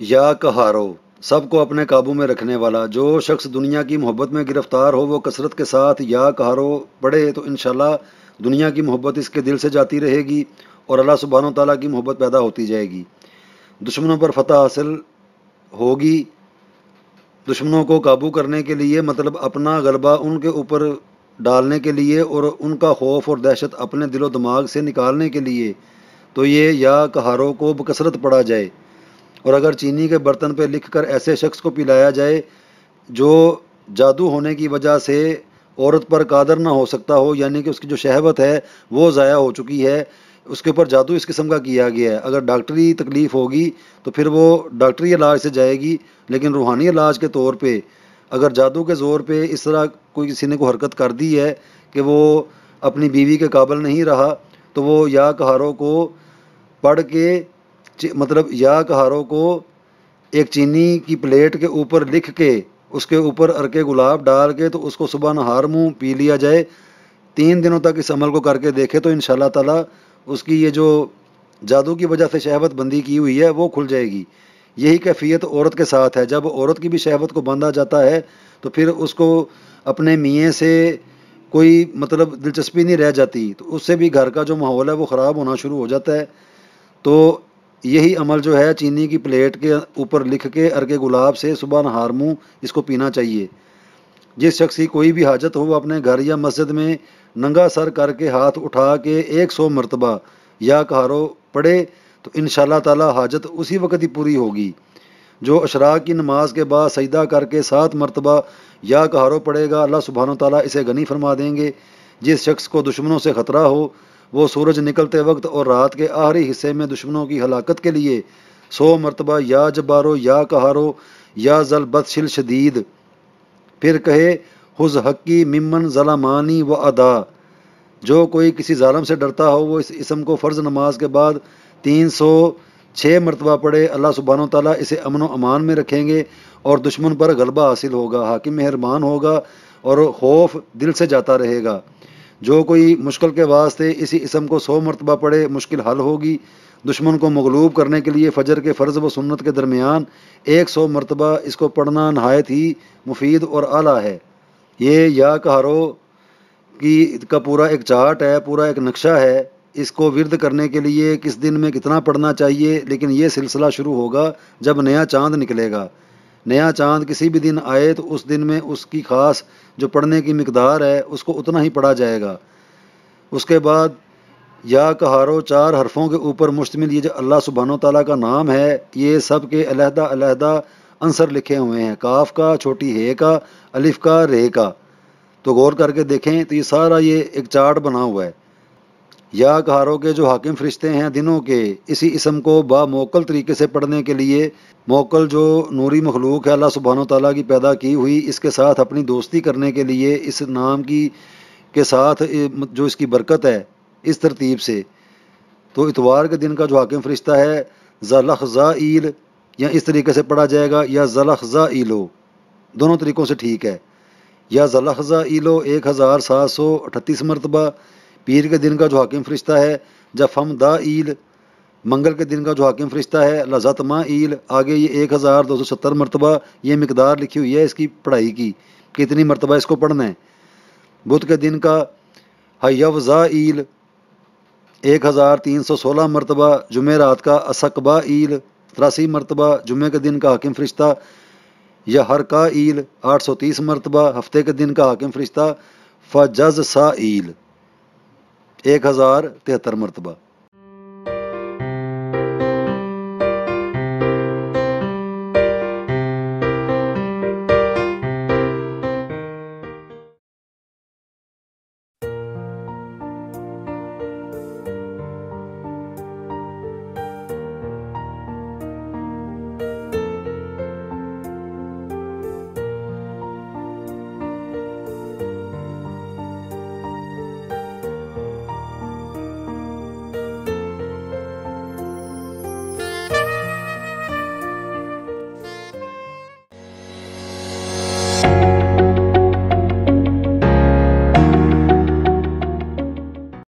یا کہارو، سب کو اپنے قابو میں رکھنے والا۔ جو شخص دنیا کی محبت میں گرفتار ہو وہ کثرت کے ساتھ یا کہارو پڑھے تو انشاءاللہ دنیا کی محبت اس کے دل سے جاتی رہے گی اور اللہ سبحانہ و تعالیٰ کی محبت پیدا ہوتی جائے گی، دشمنوں پر فتح حاصل ہوگی۔ دشمنوں کو قابو کرنے کے لیے مطلب اپنا غلبہ ان کے اوپر ڈالنے کے لیے اور ان کا خوف اور دہشت اپنے دل و دماغ سے نکالنے کے لیے تو یہ یا کہاروں کو بکثرت پڑھا جائے۔ اور اگر چینی کے برتن پہ لکھ کر ایسے شخص کو پلایا جائے جو جادو ہونے کی وجہ سے عورت پر قادر نہ ہو سکتا ہو، یعنی کہ اس کی جو شہوت ہے وہ ضائع ہو چکی ہے، اس کے اوپر جادو اس قسم کا کیا گیا ہے، اگر ڈاکٹری تکلیف ہوگی تو پھر وہ ڈاکٹری علاج سے جائے گی، لیکن روحانی علاج کے طور پہ اگر جادو کے زور پہ اس طرح کوئی کسی نے کو حرکت کر دی ہے کہ وہ اپنی بیوی کے قابل نہیں رہا تو وہ یا کہاروں کو پڑھ کے مطلب یا کہاروں کو ایک چینی کی پلیٹ کے اوپر لکھ کے اس کے اوپر ارکے گلاب ڈال کے تو اس کو صبح نہار منہ پی لیا جائے، 3 دنوں تک اس عمل کو کر کے دیکھے تو انشاءاللہ تعالیٰ اس کی یہ جو جادو کی وجہ سے شہوت بندی کی ہوئی ہے وہ کھل جائے گی۔ یہی کیفیت عورت کے ساتھ ہے، جب عورت کی بھی شہوت کو باندھا جاتا ہے تو پھر اس کو اپنے میاں سے کوئی مطلب دلچسپی نہیں رہ جاتی، تو اس سے بھی گھر کا جو ماحول ہے وہ خراب ہونا شروع ہو جاتا ہے۔ تو یہی عمل جو ہے چینی کی پلیٹ کے اوپر لکھ کے ارکے گلاب سے صبح نہار منہ اس کو پینا چاہیے۔ جس شخص کی کوئی بھی حاجت ہو وہ اپنے گھر یا مسجد میں ننگا سر کر کے ہاتھ اٹھا کے 100 مرتبہ یا کہارو پڑھے تو انشاءاللہ تعالی حاجت اسی وقت ہی پوری ہوگی۔ جو اشراق کی نماز کے بعد سجدہ کر کے 7 مرتبہ یا کہارو پڑھے گا اللہ سبحانہ و تعالیٰ اسے غنی فرما دیں گے۔ جس شخص کو دشمنوں سے خطرہ ہو وہ سورج نکلتے وقت اور رات کے آخری حصے میں دشمنوں کی ہلاکت کے لیے 100 مرتبہ یا جبارو یا کہارو یا ذل بدشل شدید، پھر کہے حز حقی ممن ظلمانی و ادا۔ جو کوئی کسی ظالم سے ڈرتا ہو وہ اس اسم کو فرض نماز کے بعد 306 مرتبہ پڑھے، اللہ سبحانہ و تعالیٰ اسے امن و امان میں رکھیں گے اور دشمن پر غلبہ حاصل ہوگا، حاکم مہربان ہوگا اور خوف دل سے جاتا رہے گا۔ جو کوئی مشکل کے واسطے اسی اسم کو 100 مرتبہ پڑھے مشکل حل ہوگی۔ دشمن کو مغلوب کرنے کے لیے فجر کے فرض و سنت کے درمیان 100 مرتبہ اس کو پڑھنا نہایت ہی مفید اور اعلیٰ ہے۔ یہ یا کہارو کا پورا ایک چارٹ ہے، پورا ایک نقشہ ہے، اس کو ورد کرنے کے لیے کس دن میں کتنا پڑھنا چاہیے، لیکن یہ سلسلہ شروع ہوگا جب نیا چاند نکلے گا۔ نیا چاند کسی بھی دن آئے تو اس دن میں اس کی خاص جو پڑھنے کی مقدار ہے اس کو اتنا ہی پڑھا جائے گا۔ اس کے بعد یا کہارو 4 حرفوں کے اوپر مشتمل یہ جو اللہ سبحانہ و تعالیٰ کا نام ہے یہ سب کے علیحدہ علیحدہ عنصر لکھے ہوئے ہیں، کاف کا، چھوٹی ہے کا، الف کا، رے کا۔ تو غور کر کے دیکھیں تو یہ سارا یہ ایک چارٹ بنا ہوا ہے۔ یا کہاروں کے جو حاکم فرشتے ہیں دنوں کے، اسی اسم کو با موکل طریقے سے پڑھنے کے لیے موکل جو نوری مخلوق ہے اللہ سبحانہ و تعالیٰ کی پیدا کی ہوئی، اس کے ساتھ اپنی دوستی کرنے کے لیے اس نام کی کے ساتھ جو اس کی برکت ہے اس ترتیب سے، تو اتوار کے دن کا جو حاکم فرشتہ ہے ذلخزائیل، یا اس طریقے سے پڑھا جائے گا یا ذلخزائیلو، دونوں طریقوں سے ٹھیک ہے۔ یا ذلخزائیلو 1738 مرتبہ۔ پیر کے دن کا جو حاکم فرشتہ ہے جفمدائیل، منگل کے دن کا جو حاکم فرشتہ ہے لزتمائیل، آگے یہ 1270 مرتبہ یہ مقدار لکھی ہوئی ہے اس کی پڑھائی کی، کتنی مرتبہ اس کو پڑھنا ہے۔ بدھ کے دن کا حیوزائیل 1316 مرتبہ، جمعرات کا اسقبائیل 83 مرتبہ، جمعہ کے دن کا حاکم فرشتہ یحرکائیل 830 مرتبہ، ہفتے کے دن کا حاکم فرشتہ فجزسائیل 1073 مرتبہ۔